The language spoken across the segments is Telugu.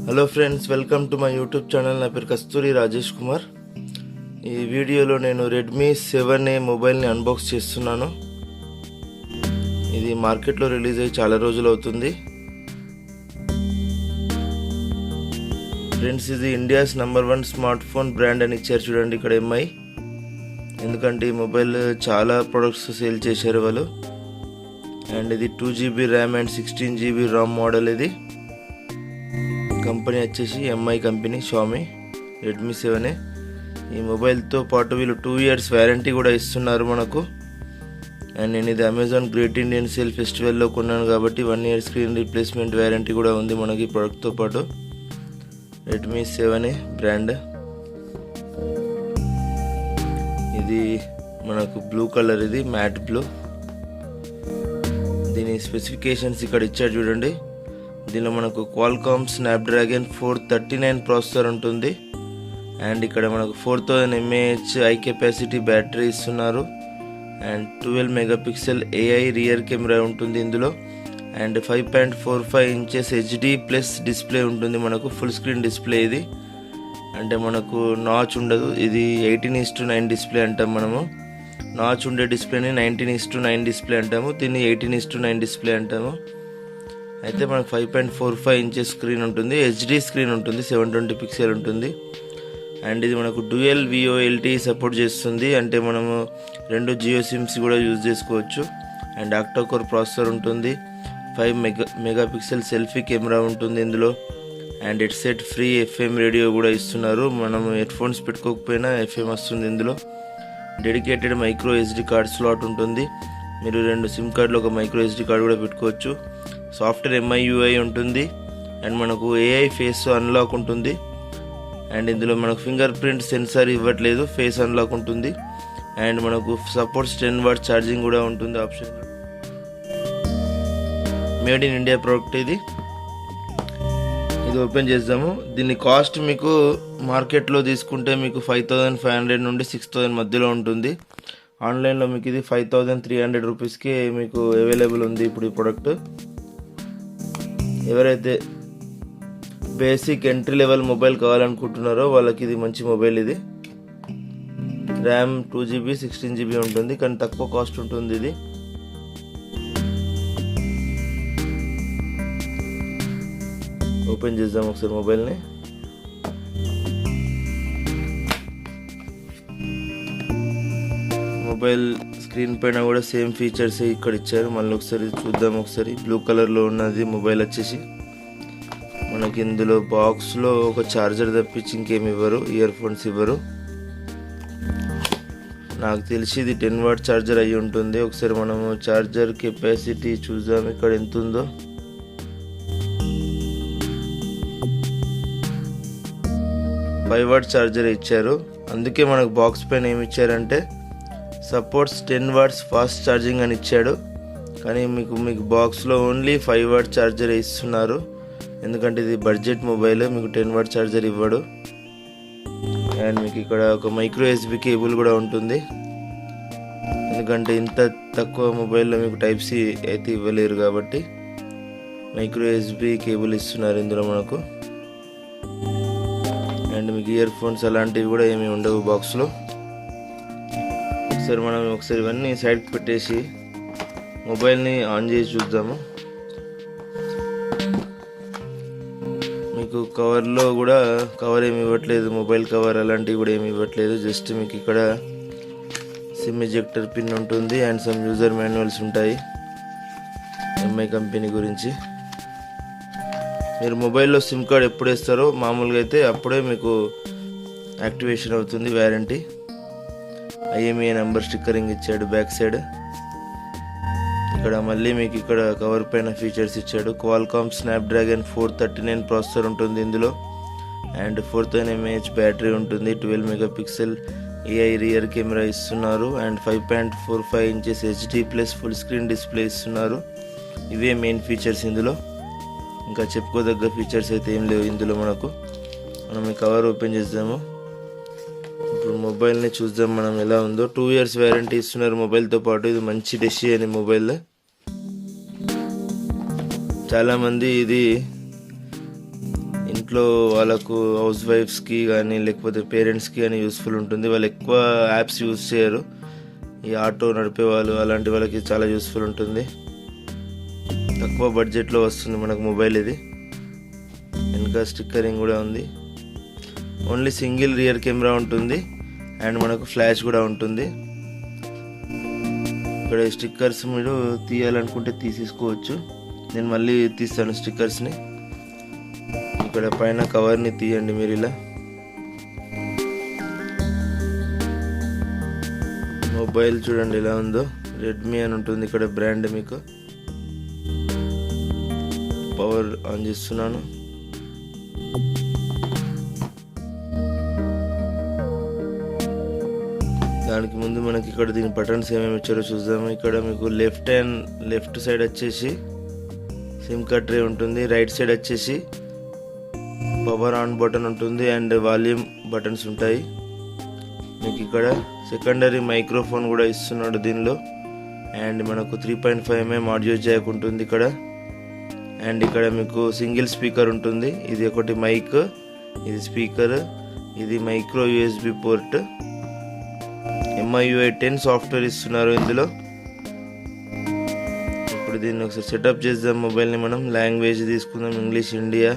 Hello friends, welcome to my YouTube channel. నా పేరు కస్తూరి రాజేష్ కుమార్. ఈ వీడియోలో నేను రెడ్మీ 7A మొబైల్ని అన్బాక్స్ చేస్తున్నాను. ఇది మార్కెట్లో రిలీజ్ అయ్యి చాలా రోజులు అవుతుంది. ఫ్రెండ్స్, ఇది ఇండియాస్ #1 స్మార్ట్ ఫోన్ బ్రాండ్ అని ఇచ్చారు చూడండి ఇక్కడ ఎంఐ. ఎందుకంటే ఈ మొబైల్ చాలా ప్రొడక్ట్స్ సేల్ చేశారు వాళ్ళు. అండ్ ఇది 2GB RAM and 16GB RAM model. ఇది కంపెనీ వచ్చేసి Mi company, Xiaomi Redmi 7A. ఈ మొబైల్తో పాటు వీళ్ళు 2 years వ్యారంటీ కూడా ఇస్తున్నారు మనకు. అండ్ నేను ఇది అమెజాన్ గ్రేట్ ఇండియన్ సేల్ ఫెస్టివల్లో కొన్నాను కాబట్టి 1 year స్క్రీన్ రీప్లేస్మెంట్ వ్యారంటీ కూడా ఉంది మనకి ప్రోడక్ట్తో పాటు. Redmi 7A brand. ఇది మనకు బ్లూ కలర్, ఇది మ్యాట్ బ్లూ. దీని స్పెసిఫికేషన్స్ ఇక్కడ ఇచ్చారు చూడండి. దీనిలో మనకు క్వాల్కామ్ స్నాప్డ్రాగన్ 439 ప్రాసెసర్ ఉంటుంది. అండ్ ఇక్కడ మనకు 4000 mAh హై కెపాసిటీ బ్యాటరీ ఇస్తున్నారు. And 12 megapixel AI rear camera ఉంటుంది ఇందులో. And 5.45 inches HD plus display ఉంటుంది మనకు. ఫుల్ స్క్రీన్ డిస్ప్లే ఇది. అంటే మనకు నాచ్ ఉండదు. ఇది 18:9 డిస్ప్లే అంటాం మనము. నాచ్ ఉండే డిస్ప్లేని 19:9 డిస్ప్లే అంటాము. దీన్ని 18:9 డిస్ప్లే అంటాము. అయితే మనకు 5.45 inches స్క్రీన్ ఉంటుంది. HD స్క్రీన్ ఉంటుంది. 720 పిక్సెల్ ఉంటుంది. అండ్ ఇది మనకు డ్యూయల్ VoLT సపోర్ట్ చేస్తుంది. అంటే మనము 2 జియో సిమ్స్ కూడా యూజ్ చేసుకోవచ్చు. అండ్ ఆక్టోకోర్ ప్రాసెసర్ ఉంటుంది. 5 మెగాపిక్సెల్ సెల్ఫీ కెమెరా ఉంటుంది ఇందులో. And headset free FM radio కూడా ఇస్తున్నారు. మనం హెడ్ ఫోన్స్ పెట్టుకోకపోయినా FM వస్తుంది ఇందులో. Dedicated micro SD card slot ఉంటుంది. మీరు 2 సిమ్ కార్డులు ఒక మైక్రో SD కార్డ్ కూడా పెట్టుకోవచ్చు. సాఫ్ట్వేర్ MIUI ఉంటుంది. అండ్ మనకు AI ఫేస్ అన్లాక్ ఉంటుంది. అండ్ ఇందులో మనకు ఫింగర్ ప్రింట్ సెన్సార్ ఇవ్వట్లేదు, ఫేస్ అన్లాక్ ఉంటుంది. అండ్ మనకు సపోర్ట్స్ 10 వాట్ ఛార్జింగ్ కూడా ఉంటుంది option. Made in India product ఇది. ఇది ఓపెన్ చేద్దాము. దీని కాస్ట్ మీకు మార్కెట్లో తీసుకుంటే మీకు 5500 నుండి 6000 మధ్యలో ఉంటుంది. ఆన్లైన్లో మీకు ఇది 5300 రూపీస్కి మీకు అవైలబుల్ ఉంది ఇప్పుడు ఈ ప్రోడక్ట్. ఎవరైతే బేసిక్ ఎంట్రీ లెవెల్ మొబైల్ కావాలనుకుంటున్నారో వాళ్ళకి ఇది మంచి మొబైల్. ఇది ర్యామ్ 2GB 16GB ఉంటుంది, కానీ తక్కువ కాస్ట్ ఉంటుంది ఇది. ఓపెన్ చేద్దాం ఒకసారి మొబైల్ని. మొబైల్ స్క్రీన్ పైన కూడా సేమ్ ఫీచర్స్ ఇక్కడ ఇచ్చారు. మళ్ళీ ఒకసారి చూద్దాం. ఒకసారి బ్లూ కలర్లో ఉన్నది మొబైల్ వచ్చేసి మనకి. ఇందులో బాక్స్లో ఒక ఛార్జర్ తప్పించి ఇంకేమి ఇవ్వరు, ఇయర్ ఫోన్స్ ఇవ్వరు. నాకు తెలిసి ఇది 10 వాట్ ఛార్జర్ అయ్యి ఉంటుంది. ఒకసారి మనము ఛార్జర్ కెపాసిటీ చూద్దాం ఇక్కడ ఎంత ఉందో. ఫైవ్ వాట్ ఛార్జర్ ఇచ్చారు. అందుకే మనకు బాక్స్ పైన ఏమి ఇచ్చారంటే సపోర్ట్స్ 10 వాట్స్ ఫాస్ట్ ఛార్జింగ్ అని ఇచ్చాడు. కానీ మీకు బాక్స్లో ఓన్లీ 5 వాట్ ఛార్జర్ ఇస్తున్నారు. ఎందుకంటే ఇది బడ్జెట్ మొబైల్, మీకు 10 వాట్ ఛార్జర్ ఇవ్వడు. అండ్ మీకు ఇక్కడ ఒక మైక్రో USB కేబుల్ కూడా ఉంటుంది. ఎందుకంటే ఇంత తక్కువ మొబైల్లో మీకు Type-C అయితే ఇవ్వలేరు కాబట్టి మైక్రో USB కేబుల్ ఇస్తున్నారు ఇందులో మనకు. అండ్ మీకు ఇయర్ ఫోన్స్ అలాంటివి కూడా ఏమీ ఉండవు బాక్స్లో. ఒకసారి ఇవన్నీ సైడ్కి పెట్టేసి మొబైల్ని ఆన్ చేసి చూద్దాము. మీకు కవర్లో కూడా కవర్ ఏమి ఇవ్వట్లేదు, మొబైల్ కవర్ అలాంటివి కూడా ఏమి ఇవ్వట్లేదు. జస్ట్ మీకు ఇక్కడ సిమ్ ఎజెక్టర్ పిన్ ఉంటుంది. అండ్ సమ్ యూజర్ మాన్యువల్స్ ఉంటాయి ఎంఐ కంపెనీ గురించి. మీరు మొబైల్లో సిమ్ కార్డ్ ఎప్పుడు వేస్తారో మామూలుగా అయితే అప్పుడే మీకు యాక్టివేషన్ అవుతుంది వ్యారంటీ. IMEI నెంబర్ స్టిక్కరింగ్ ఇచ్చాడు బ్యాక్ సైడ్. ఇక్కడ మళ్ళీ మీకు ఇక్కడ కవర్ పైన ఫీచర్స్ ఇచ్చాడు. క్వాల్కామ్ స్నాప్డ్రాగన్ 439 ప్రాసెసర్ ఉంటుంది ఇందులో. అండ్ 4000 mAh బ్యాటరీ ఉంటుంది. 12 మెగాపిక్సెల్ AI రియర్ కెమెరా ఇస్తున్నారు. And 5.45 inches HD plus full screen display ఇస్తున్నారు. ఇవే మెయిన్ ఫీచర్స్ ఇందులో. ఇంకా చెప్పుకోదగ్గ ఫీచర్స్ అయితే ఏం లేవు ఇందులో మనకు. మనం ఈ కవర్ ఓపెన్ చేద్దాము. ఇప్పుడు మొబైల్ని చూద్దాం మనం ఎలా ఉందో. 2 years వ్యారంటీ ఇస్తున్నారు మొబైల్తో పాటు. ఇది మంచి డెసిషన్ ఈ మొబైల్. చాలామంది ఇది ఇంట్లో వాళ్ళకు హౌస్ వైఫ్స్కి కానీ లేకపోతే పేరెంట్స్కి కానీ యూస్ఫుల్ ఉంటుంది. వాళ్ళు ఎక్కువ యాప్స్ యూజ్ చేయరు. ఈ ఆటో నడిపే వాళ్ళు అలాంటి వాళ్ళకి చాలా యూస్ఫుల్ ఉంటుంది. తక్కువ బడ్జెట్లో వస్తుంది మనకు మొబైల్ ఇది. వెనక స్టిక్కరింగ్ కూడా ఉంది. ఓన్లీ సింగిల్ రియర్ కెమెరా ఉంటుంది అండ్ మనకు ఫ్లాష్ కూడా ఉంటుంది. ఇక్కడ స్టిక్కర్స్ మీరు తీయాలనుకుంటే తీసేసుకోవచ్చు. నేను మళ్ళీ తీస్తాను స్టిక్కర్స్ని. ఇక్కడ పైన కవర్ని తీయండి మీరు ఇలా. మొబైల్ చూడండి ఎలా ఉందో. రెడ్మీ అని ఉంటుంది ఇక్కడ బ్రాండ్. మీకు పవర్ ఆన్ చేస్తున్నాను. దానికి ముందు మనకి ఇక్కడ దీని బటన్స్ ఏమేమి ఇచ్చారో చూద్దాము. ఇక్కడ మీకు లెఫ్ట్ సైడ్ వచ్చేసి సిమ్ కార్డ్ ట్రే ఉంటుంది. రైట్ సైడ్ వచ్చేసి పవర్ ఆన్ బటన్ ఉంటుంది అండ్ వాల్యూమ్ బటన్స్ ఉంటాయి. మీకు ఇక్కడ సెకండరీ మైక్రోఫోన్ కూడా ఇస్తున్నాడు దీనిలో. అండ్ మనకు 3.5mm ఆడియో జాక్ ఉంటుంది ఇక్కడ. అండ్ ఇక్కడ మీకు సింగిల్ స్పీకర్ ఉంటుంది. ఇది ఒకటి మైక్, ఇది స్పీకర్, ఇది micro USB port. MIUI 10 software ఇస్తున్నారు ఇందులో. ఇప్పుడు దీన్ని ఒకసారి సెటప్ చేద్దాం. మొబైల్ని మనం లాంగ్వేజ్ తీసుకుందాం, ఇంగ్లీష్ ఇండియా.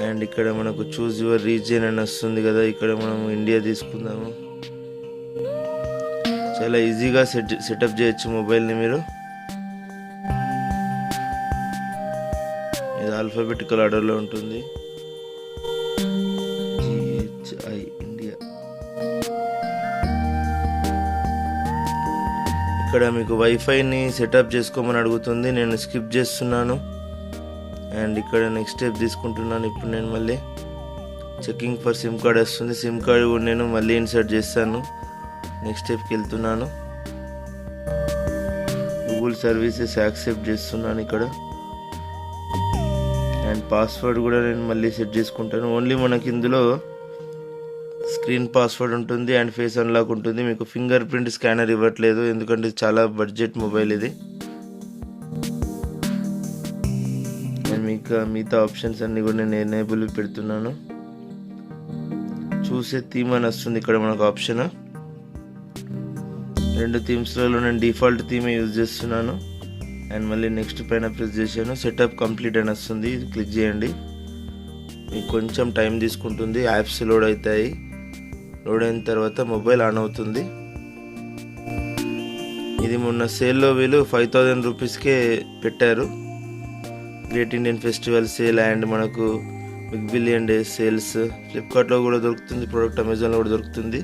అండ్ ఇక్కడ మనకు చూజ్ యువర్ రీజియన్ అని వస్తుంది కదా, ఇక్కడ మనం ఇండియా తీసుకుందాము. చాలా ఈజీగా సెటప్ చేయొచ్చు మొబైల్ని మీరు. ఇది ఆల్ఫాబెటికల్ ఆర్డర్లో ఉంటుంది. GHI India. ఇక్కడ మీకు వైఫైని సెటప్ చేసుకోమని అడుగుతుంది. నేను స్కిప్ చేస్తున్నాను. అండ్ ఇక్కడ నెక్స్ట్ స్టెప్ తీసుకుంటున్నాను. ఇప్పుడు నేను మళ్ళీ చెకింగ్ ఫర్ సిమ్ కార్డ్ వస్తుంది. సిమ్ కార్డ్ కూడా నేను మళ్ళీ ఇన్సర్ట్ చేస్తాను. నెక్స్ట్ స్టెప్కి వెళ్తున్నాను. గూగుల్ సర్వీసెస్ యాక్సెప్ట్ చేస్తున్నాను ఇక్కడ. అండ్ పాస్వర్డ్ కూడా నేను మళ్ళీ సెట్ చేసుకుంటాను. ఓన్లీ మనకి ఇందులో స్క్రీన్ పాస్వర్డ్ ఉంటుంది అండ్ ఫేస్ అన్లాక్ ఉంటుంది. మీకు ఫింగర్ ప్రింట్ స్కానర్ ఇవ్వట్లేదు ఎందుకంటే చాలా బడ్జెట్ మొబైల్ ఇది. అండ్ మిగతా ఆప్షన్స్ అన్నీ కూడా నేను ఎనేబుల్ పెడుతున్నాను. చూసే థీమ్ అని వస్తుంది ఇక్కడ మనకు ఆప్షన్. 2 థీమ్స్లలో నేను డిఫాల్ట్ థీమే యూజ్ చేస్తున్నాను. అండ్ మళ్ళీ నెక్స్ట్ పైన ప్రెస్ చేశాను. సెటప్ కంప్లీట్ అని వస్తుంది. ఇది క్లిక్ చేయండి. మీకు కొంచెం టైం తీసుకుంటుంది. యాప్స్ లోడ్ అవుతాయి. లోడ్ అయిన తర్వాత మొబైల్ ఆన్ అవుతుంది. ఇది మొన్న సేల్లో వీళ్ళు 5000 రూపీస్కే పెట్టారు. Great Indian festival sale and మనకు బిగ్ బిలియన్ డేస్ సేల్స్. ఫ్లిప్కార్ట్లో కూడా దొరుకుతుంది ప్రోడక్ట్, అమెజాన్లో కూడా దొరుకుతుంది.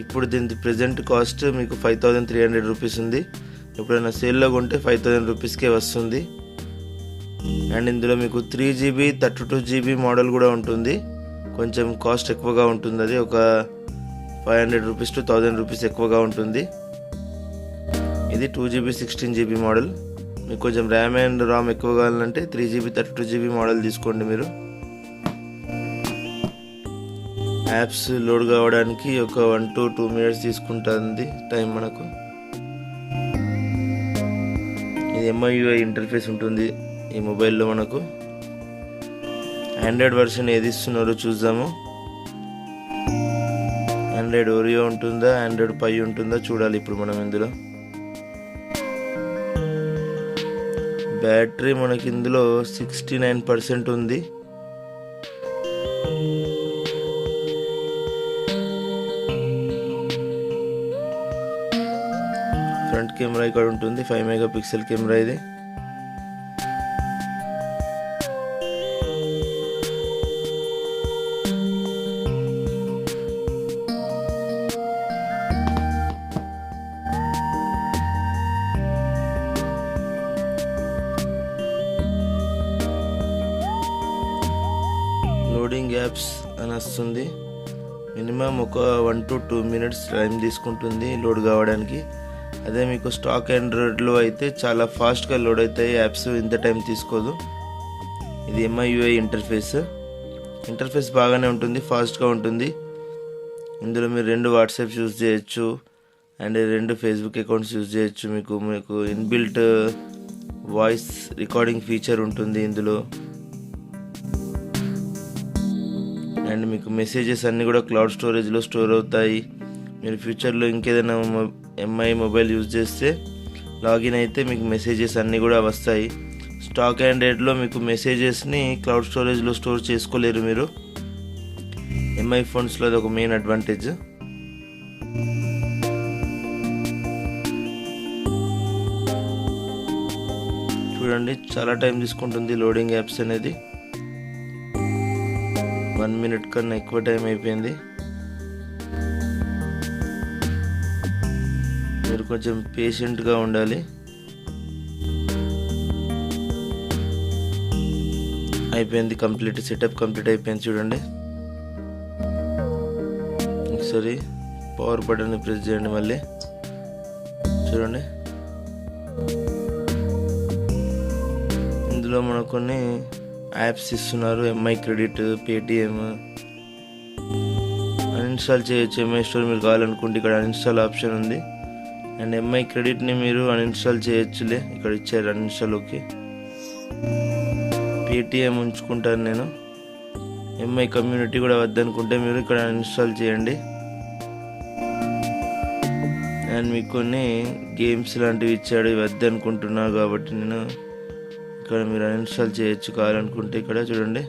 ఇప్పుడు దీని ప్రెజెంట్ కాస్ట్ మీకు 5300 రూపీస్ ఉంది. ఎప్పుడైనా సేల్లో కొంటే 5000 రూపీస్కే వస్తుంది. అండ్ ఇందులో మీకు 3GB 32GB మోడల్ కూడా ఉంటుంది. కొంచెం కాస్ట్ ఎక్కువగా ఉంటుంది. అది ఒక 500 రూపీస్ టు 1000 రూపీస్ ఎక్కువగా ఉంటుంది. ఇది 2GB 16GB మోడల్. మీకు కొంచెం ర్యామ్ అండ్ రామ్ ఎక్కువ కావాలంటే 3GB 32GB మోడల్ తీసుకోండి మీరు. యాప్స్ లోడ్ కావడానికి ఒక 1 to 2 minutes తీసుకుంటుంది టైం మనకు. ఇది MIUI ఇంటర్ఫేస్ ఉంటుంది ఈ మొబైల్లో మనకు. ఆండ్రాయిడ్ వర్షన్ ఏది ఇస్తున్నారో చూద్దాము. ఆండ్రాయిడ్ ఓరియో ఉంటుందా, ఆండ్రాయిడ్ పై ఉంటుందా చూడాలి ఇప్పుడు మనం ఇందులో. బ్యాటరీ మనకి ఇందులో 69% ఉంది. ఫ్రంట్ కెమెరా ఇక్కడ ఉంటుంది. 5 MP కెమెరా ఇది. లోడింగ్ యాప్స్ అని వస్తుంది. మినిమం ఒక 1 to 2 minutes టైం తీసుకుంటుంది లోడ్ కావడానికి. అదే మీకు స్టాక్ ఆండ్రాయిడ్లో అయితే చాలా ఫాస్ట్గా లోడ్ అవుతాయి యాప్స్, ఇంత టైం తీసుకోదు. ఇది MIUI ఇంటర్ఫేస్ బాగానే ఉంటుంది, ఫాస్ట్గా ఉంటుంది. ఇందులో మీరు 2 వాట్సాప్ యూజ్ చేయొచ్చు అండ్ 2 ఫేస్బుక్ అకౌంట్స్ యూజ్ చేయొచ్చు. మీకు ఇన్బిల్ట్ వాయిస్ రికార్డింగ్ ఫీచర్ ఉంటుంది ఇందులో. అండ్ మీకు మెసేజెస్ అన్నీ కూడా క్లౌడ్ స్టోరేజ్లో స్టోర్ అవుతాయి. మీరు ఫ్యూచర్లో ఇంకేదైనా ఎంఐ మొబైల్ యూజ్ చేస్తే లాగిన్ అయితే మీకు మెసేజెస్ అన్నీ కూడా వస్తాయి. స్టాక్ ఆండ్రాయిడ్లో మీకు మెసేజెస్ని క్లౌడ్ స్టోరేజ్లో స్టోర్ చేసుకోలేరు మీరు. ఎంఐ ఫోన్స్లో అది ఒక మెయిన్ అడ్వాంటేజ్. చూడండి, చాలా టైం తీసుకుంటుంది లోడింగ్ యాప్స్ అనేది. 1 minute కన్నా ఎక్కువ టైం అయిపోయింది. మీరు కొంచెం పేషెంట్గా ఉండాలి. అయిపోయింది, సెటప్ కంప్లీట్ అయిపోయింది. చూడండి, ఒకసారి పవర్ బటన్ని ప్రెస్ చేయండి. మళ్ళీ చూడండి, ఇందులో మనకు కొన్ని యాప్స్ ఇస్తున్నారు. ఎంఐ క్రెడిట్, పేటిఎం అన్ఇన్స్టాల్ చేయొచ్చు. ఎంఐ స్టోర్ మీరు కావాలనుకుంటే ఇక్కడ అన్ఇన్స్టాల్ ఆప్షన్ ఉంది. అండ్ ఎంఐ క్రెడిట్ని మీరు అన్ఇన్స్టాల్ చేయొచ్చులే, ఇక్కడ ఇచ్చారు అన్ఇన్స్టాల్. ఓకే, పేటిఎం ఉంచుకుంటాను నేను. ఎంఐ కమ్యూనిటీ కూడా వద్దనుకుంటే మీరు ఇక్కడ అన్ఇన్స్టాల్ చేయండి. అండ్ మీకు కొన్ని గేమ్స్ లాంటివి ఇచ్చాడు, ఇవి వద్దనుకుంటున్నా కాబట్టి నేను ఇక్కడ మీరు అన్ఇన్స్టాల్ చేయొచ్చు కావాలనుకుంటే. ఇక్కడ చూడండి,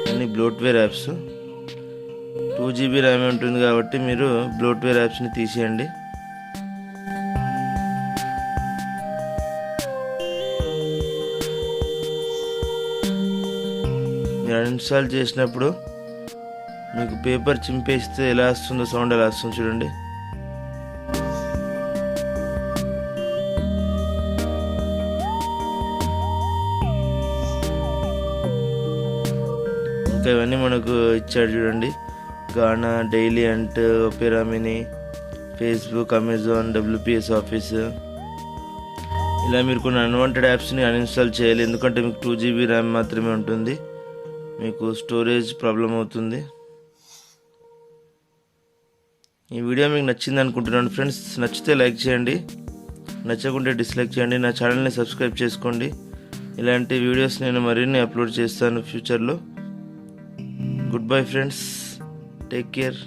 అన్ని బ్లోట్వేర్ యాప్స్. 2GB ర్యామ్ ఉంటుంది కాబట్టి మీరు బ్లోట్వేర్ యాప్స్ని తీసేయండి. మీరు అన్ఇన్స్టాల్ చేసినప్పుడు మీకు పేపర్ చింపేస్తే ఎలా వస్తుందో సౌండ్ ఎలా వస్తుంది చూడండి. ఇంకా ఇవన్నీ మనకు ఇచ్చాడు చూడండి. గానా, డైలీ అంట్, opera mini, Facebook, Amazon, WPS office. ఇలా మీరు కొన్ని అన్వాంటెడ్ యాప్స్ని అన్ఇన్స్టాల్ చేయాలి, ఎందుకంటే మీకు 2GB ర్యామ్ మాత్రమే ఉంటుంది. మీకు స్టోరేజ్ ప్రాబ్లం అవుతుంది. ఈ వీడియో మీకు నచ్చింది అనుకుంటున్నాను ఫ్రెండ్స్. నచ్చితే లైక్ చేయండి, నచ్చకుంటే డిస్లైక్ చేయండి. నా ఛానల్ని సబ్స్క్రైబ్ చేసుకోండి. ఇలాంటి వీడియోస్ నేను మరిన్ని అప్లోడ్ చేస్తాను ఫ్యూచర్లో. Good bye friends, take care.